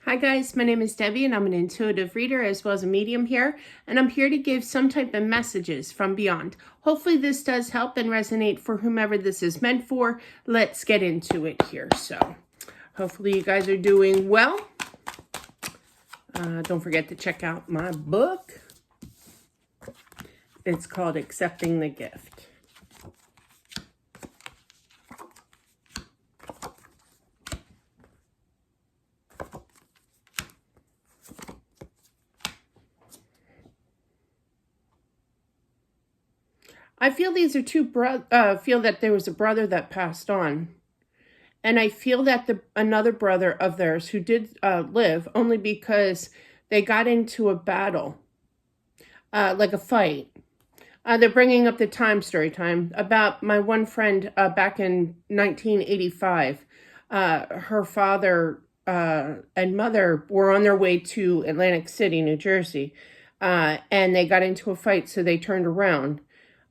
Hi guys, my name is Debbie and I'm an intuitive reader as well as a medium here, and I'm here to give some type of messages from beyond. Hopefully this does help and resonate for whomever this is meant for. Let's get into it here. So hopefully you guys are doing well. Don't forget to check out my book. It's called Accepting the Gift. I feel these are feel that there was a brother that passed on. And I feel that another brother of theirs who did live, only because they got into a battle, like a fight. They're bringing up the story time, about my one friend back in 1985. Her father and mother were on their way to Atlantic City, New Jersey, and they got into a fight, so they turned around.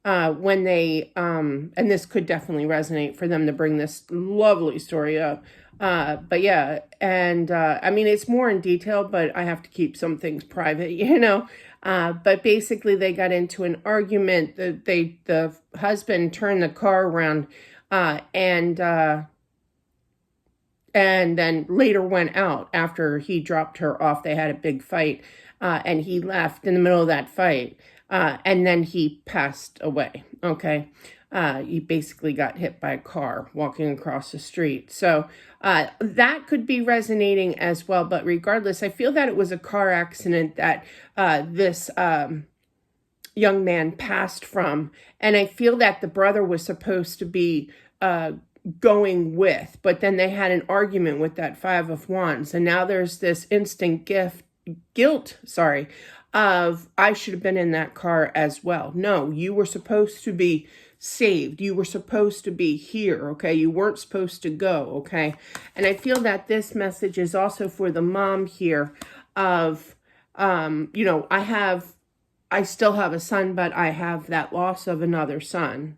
When they, and this could definitely resonate for them to bring this lovely story up. But yeah, and I mean, it's more in detail, but I have to keep some things private, you know. But basically they got into an argument that the husband turned the car around, and then later went out after he dropped her off. They had a big fight, and he left in the middle of that fight. And then he passed away, okay? He basically got hit by a car walking across the street. So that could be resonating as well. But regardless, I feel that it was a car accident that this young man passed from. And I feel that the brother was supposed to be going with, but then they had an argument with that Five of Wands. And now there's this instant guilt, of I should have been in that car as well. No, you were supposed to be saved. You were supposed to be here, okay? You weren't supposed to go, okay? And I feel that this message is also for the mom here of, you know, I still have a son, but I have that loss of another son.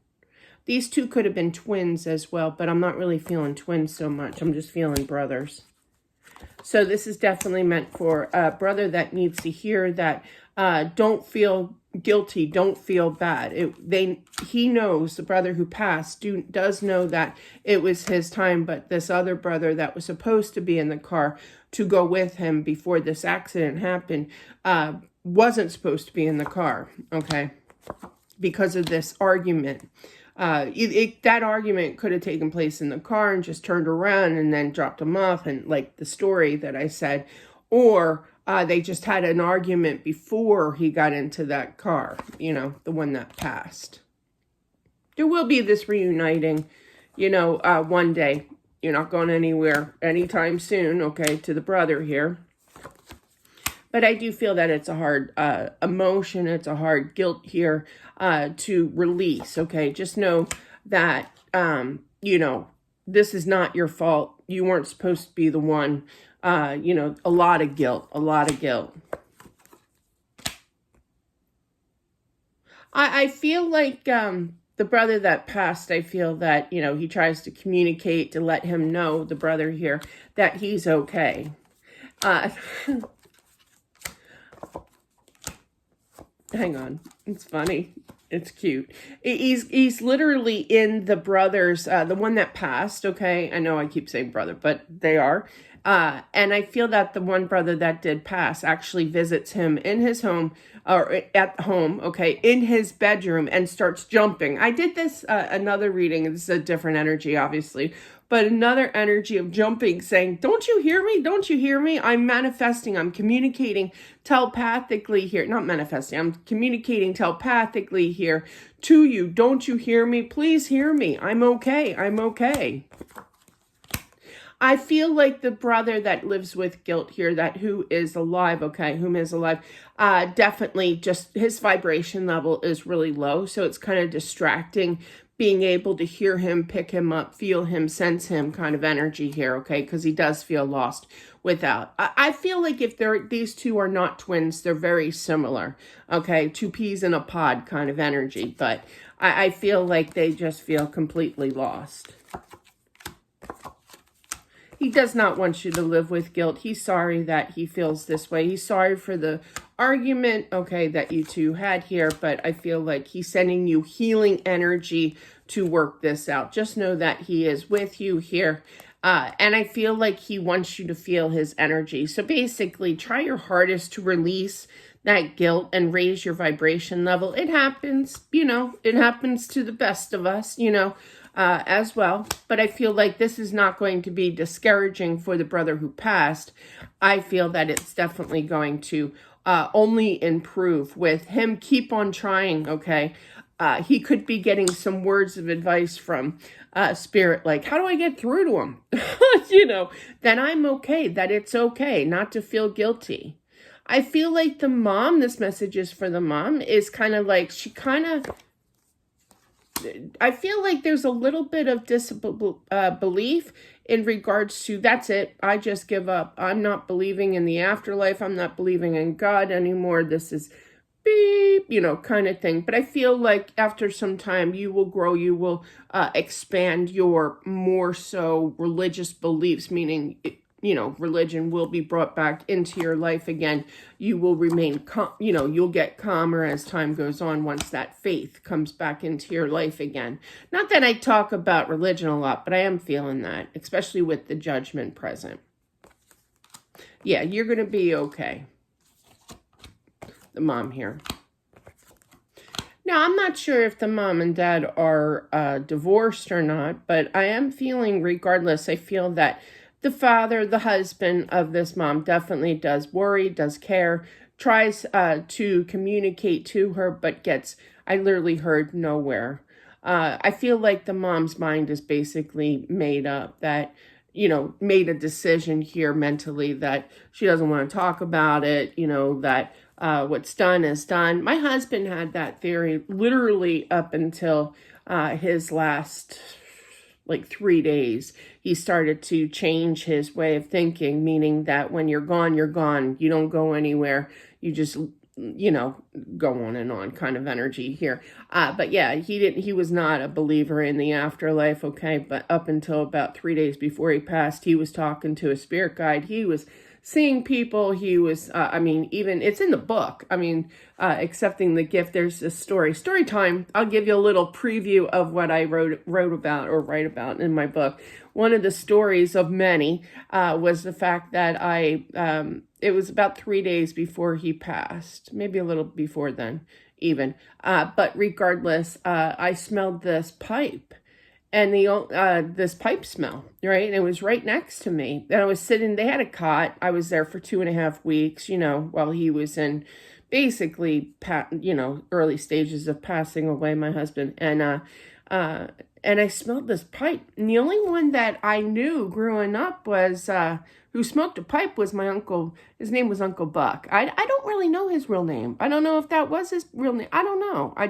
These two could have been twins as well, but I'm not really feeling twins so much. I'm just feeling brothers. So this is definitely meant for a brother that needs to hear that don't feel guilty, don't feel bad. He knows, the brother who passed does know that it was his time, but this other brother that was supposed to be in the car to go with him before this accident happened wasn't supposed to be in the car, okay, because of this argument. That argument could have taken place in the car and just turned around and then dropped him off, and like the story that I said, or they just had an argument before he got into that car, you know, the one that passed. There will be this reuniting, you know, one day. You're not going anywhere anytime soon, okay, to the brother here. But I do feel that it's a hard emotion, it's a hard guilt here to release, okay? Just know that, you know, this is not your fault. You weren't supposed to be the one, you know, a lot of guilt, a lot of guilt. I feel like the brother that passed, I feel that, you know, he tries to communicate to let him know, the brother here, that he's okay. Hang on. It's funny. It's cute. He's literally in the brother's, the one that passed, okay? I know I keep saying brother, but they are. And I feel that the one brother that did pass actually visits him in his home, or at home, okay, in his bedroom, and starts jumping. I did this, another reading. This is a different energy, obviously. But another energy of jumping, saying, don't you hear me? Don't you hear me? I'm manifesting. I'm communicating telepathically here. Not manifesting. I'm communicating telepathically here to you. Don't you hear me? Please hear me. I'm okay. I'm okay. I feel like the brother that lives with guilt here, that who is alive, okay, whom is alive, definitely just his vibration level is really low. So it's kind of distracting being able to hear him, pick him up, feel him, sense him kind of energy here, okay, because he does feel lost without. I feel like if these two are not twins, they're very similar, okay, two peas in a pod kind of energy, but I feel like they just feel completely lost. He does not want you to live with guilt. He's sorry that he feels this way. He's sorry for the argument, okay, that you two had here, but I feel like he's sending you healing energy to work this out. Just know that he is with you here. And I feel like he wants you to feel his energy. So basically, try your hardest to release that guilt and raise your vibration level. It happens, it happens to the best of us, as well. But I feel like this is not going to be discouraging for the brother who passed. I feel that it's definitely going to only improve with him. Keep on trying, okay? He could be getting some words of advice from Spirit, like, how do I get through to him? That I'm okay, that it's okay not to feel guilty. I feel like the mom, this message is for the mom, is kind of like, I feel like there's a little bit of disbelief in regards to, that's it, I just give up. I'm not believing in the afterlife. I'm not believing in God anymore. This is beep, kind of thing. But I feel like after some time, you will grow, you will expand your more so religious beliefs, meaning religion will be brought back into your life again. You will remain, you'll get calmer as time goes on once that faith comes back into your life again. Not that I talk about religion a lot, but I am feeling that, especially with the judgment present. Yeah, you're going to be okay. The mom here. Now, I'm not sure if the mom and dad are divorced or not, but I am feeling, regardless, I feel that the father, the husband of this mom, definitely does worry, does care, tries to communicate to her, but gets, I literally heard, nowhere. I feel like the mom's mind is basically made up, that, made a decision here mentally that she doesn't want to talk about it, that what's done is done. My husband had that theory literally up until his last 3 days. He started to change his way of thinking, meaning that when you're gone, you're gone. You don't go anywhere. You just, go on and on kind of energy here. But yeah, he was not a believer in the afterlife, okay? But up until about 3 days before he passed, he was talking to a spirit guide. He was seeing people. He was, even, it's in the book. Accepting the gift. There's this story time. I'll give you a little preview of what I wrote about or write about in my book. One of the stories of many was the fact that it was about 3 days before he passed, maybe a little before then even. But regardless, I smelled this pipe. And this pipe smell, right? And it was right next to me. And I was sitting, they had a cot. I was there for 2.5 weeks, while he was in basically, early stages of passing away, my husband. And I smelled this pipe. And the only one that I knew growing up was, who smoked a pipe was my uncle. His name was Uncle Buck. I don't really know his real name. I don't know if that was his real name. I don't know. I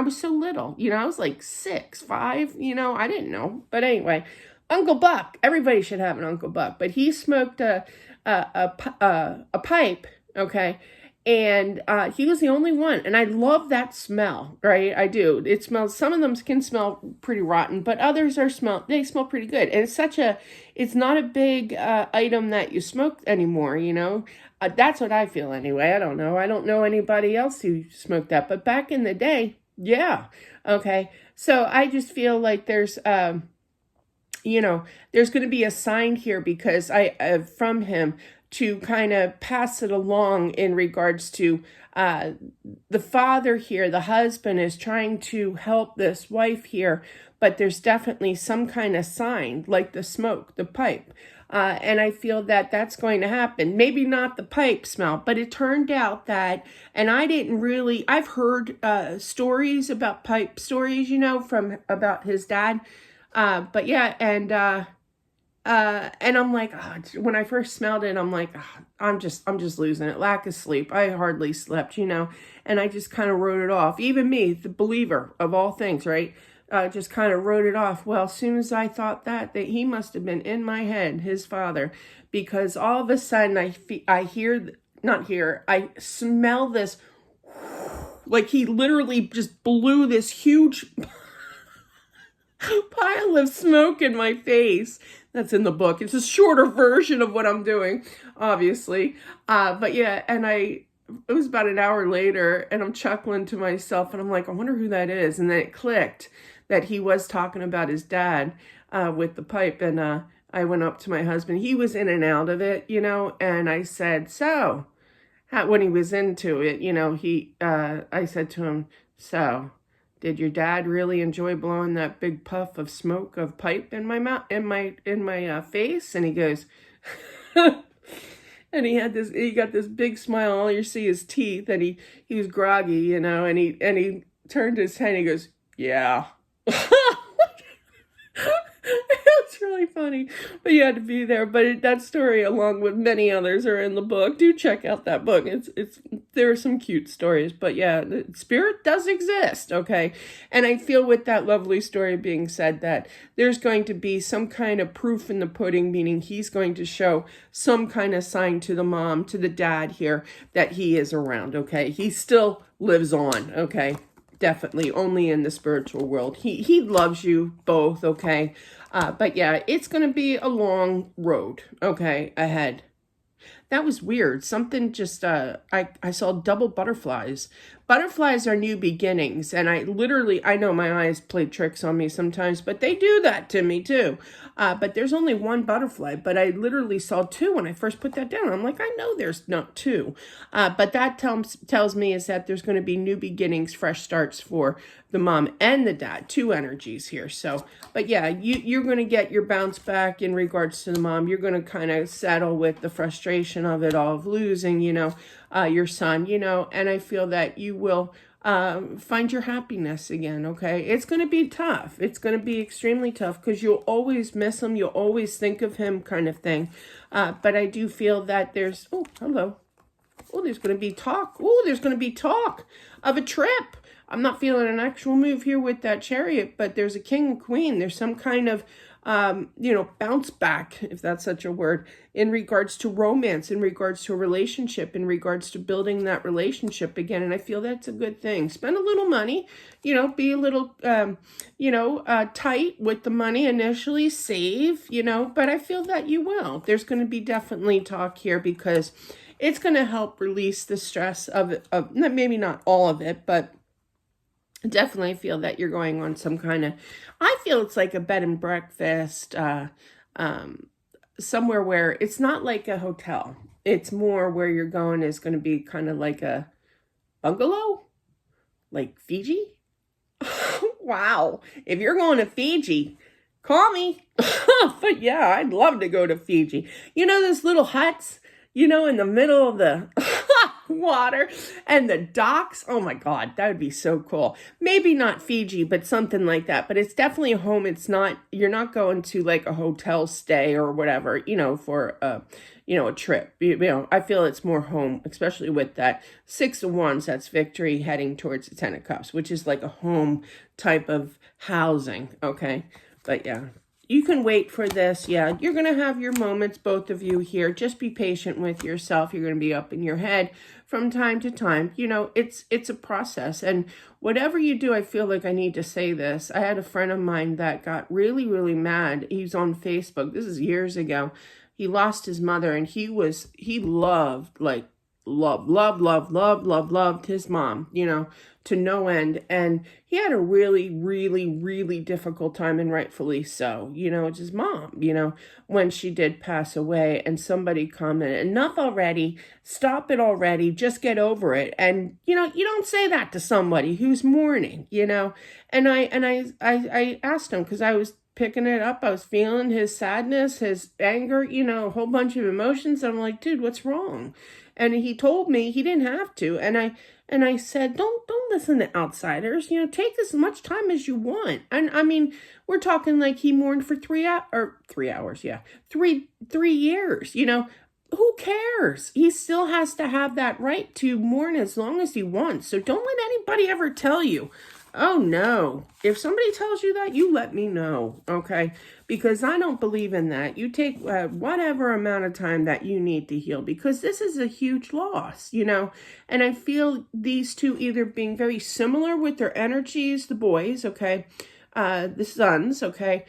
was so little, I was like 6, 5, I didn't know. But anyway, Uncle Buck, everybody should have an Uncle Buck, but he smoked a pipe, okay? And he was the only one. And I love that smell, right? I do. It smells, some of them can smell pretty rotten, but others they smell pretty good. And it's not a big item that you smoke anymore, That's what I feel anyway. I don't know. I don't know anybody else who smoked that. But back in the day, yeah. Okay. So I just feel like there's, there's going to be a sign here because from him, to kind of pass it along in regards to the father here, the husband is trying to help this wife here, but there's definitely some kind of sign, like the smoke, the pipe. And I feel that that's going to happen. Maybe not the pipe smell, but it turned out that, and I've heard stories about pipe stories, about his dad. But yeah, and I'm like, when I first smelled it, I'm like, I'm just losing it. Lack of sleep. I hardly slept, and I just kind of wrote it off. Even me, the believer of all things, right? Just kind of wrote it off. Well, as soon as I thought that he must have been in my head, his father, because all of a sudden I smell this, like he literally just blew this huge pile of smoke in my face. That's in the book. It's a shorter version of what I'm doing, obviously. But yeah, and it was about an hour later, and I'm chuckling to myself, and I'm like, I wonder who that is. And then it clicked that he was talking about his dad with the pipe. And I went up to my husband. He was in and out of it, and I said, so, when he was into it, I said to him, so, did your dad really enjoy blowing that big puff of smoke of pipe in my mouth, in my face? And he goes, and he got this big smile. All you see is teeth, and he was groggy, and he turned his head and he goes, yeah. It's really funny, but you had to be there. But that story, along with many others, are in the book. Do check out that book. There are some cute stories, but yeah, the spirit does exist, okay? And I feel with that lovely story being said that there's going to be some kind of proof in the pudding, meaning he's going to show some kind of sign to the mom, to the dad here, that he is around, okay? He still lives on, okay? Definitely only in the spiritual world. He loves you both, okay? But yeah, it's going to be a long road, okay, ahead. That was weird. Something just, I saw double butterflies. Butterflies are new beginnings. And I know my eyes play tricks on me sometimes, but they do that to me too. But there's only one butterfly, but I literally saw two when I first put that down. I'm like, I know there's not two. But that tells me is that there's going to be new beginnings, fresh starts for the mom and the dad, two energies here. So, but yeah, you're going to get your bounce back in regards to the mom. You're going to kind of settle with the frustration of it all, of losing, your son, and I feel that you will find your happiness again, okay? It's going to be tough. It's going to be extremely tough because you'll always miss him. You'll always think of him, kind of thing. But I do feel that there's, oh, hello. Oh, there's going to be talk. Oh, there's going to be talk of a trip. I'm not feeling an actual move here with that chariot, but there's a king and queen. There's some kind of, bounce back, if that's such a word, in regards to romance, in regards to a relationship, in regards to building that relationship again. And I feel that's a good thing. Spend a little money, be a little, tight with the money initially, save, but I feel that you will. There's going to be definitely talk here because it's going to help release the stress of maybe not all of it, but definitely feel that you're going on some kind of, I feel it's like a bed and breakfast, somewhere where it's not like a hotel. It's more where you're going is going to be kind of like a bungalow, like Fiji. Wow. If you're going to Fiji, call me. But yeah, I'd love to go to Fiji. Those little huts, in the middle of the water and the docks. Oh my God, that would be so cool. Maybe not Fiji, but something like that. But it's definitely a home. It's not, you're not going to like a hotel stay or whatever, for a trip. I feel it's more home, especially with that 6 of Wands. That's victory heading towards the 10 of Cups, which is like a home type of housing. Okay. But yeah, you can wait for this. Yeah, you're going to have your moments, both of you here. Just be patient with yourself. You're going to be up in your head from time to time. It's a process. And whatever you do, I feel like I need to say this. I had a friend of mine that got really, really mad. He's on Facebook. This is years ago. He lost his mother and he loved, like, loved his mom, to no end. And he had a really, really, really difficult time, and rightfully so. It's his mom, when she did pass away, and somebody commented, enough already, stop it already, just get over it. And, you don't say that to somebody who's mourning, and I asked him, because I was picking it up. I was feeling his sadness, his anger, a whole bunch of emotions. I'm like, dude, what's wrong? And he told me he didn't have to. And I said, don't listen to outsiders. Take as much time as you want. And I mean, we're talking like he mourned for 3 hours. Yeah. 3 years, who cares? He still has to have that right to mourn as long as he wants. So don't let anybody ever tell you, oh no, if somebody tells you that, you let me know, okay? Because I don't believe in that. You take whatever amount of time that you need to heal, because this is a huge loss, And I feel these two either being very similar with their energies, the boys, okay? The sons, okay?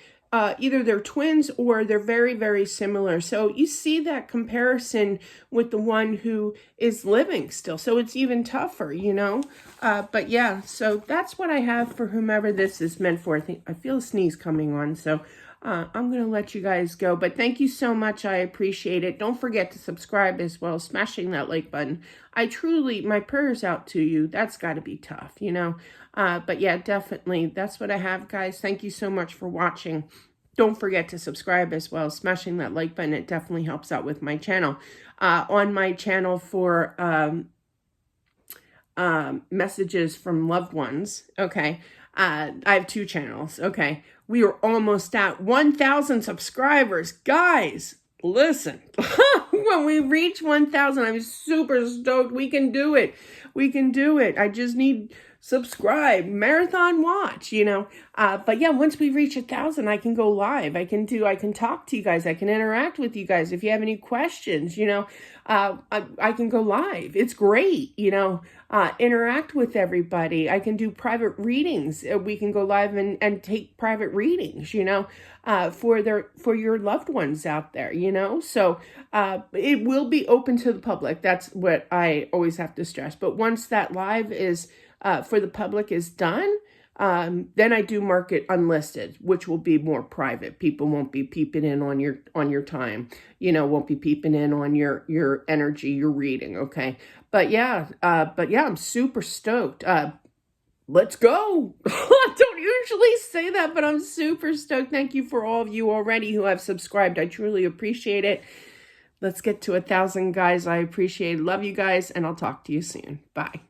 either they're twins or they're very, very similar. So you see that comparison with the one who is living still. So it's even tougher, you know. But yeah, so that's what I have for whomever this is meant for. I feel a sneeze coming on, so I'm going to let you guys go. But thank you so much. I appreciate it. Don't forget to subscribe as well, smashing that like button. I truly, my prayers out to you. That's got to be tough, you know. But yeah, definitely. That's what I have, guys. Thank you so much for watching. Don't forget to subscribe as well, smashing that like button. It definitely helps out with my channel. On my channel for messages from loved ones, okay, I have 2 channels, okay. We are almost at 1,000 subscribers. Guys, listen, when we reach 1,000, I'm super stoked. We can do it. We can do it. I just need subscribe, marathon watch, you know. But yeah, once we reach 1,000, I can go live. I can talk to you guys. I can interact with you guys. If you have any questions, you know, I can go live. It's great, you know, interact with everybody. I can do private readings. We can go live and take private readings, you know, for your loved ones out there, you know. So it will be open to the public. That's what I always have to stress. But once that live is for the public is done, then I do mark it unlisted, which will be more private. People won't be peeping in on your time, you know, won't be peeping in on your energy, your reading, okay? But yeah, I'm super stoked. Let's go. I don't usually say that, but I'm super stoked. Thank you for all of you already who have subscribed. I truly appreciate it. Let's get to 1,000, guys. I appreciate it. Love you guys, and I'll talk to you soon. Bye.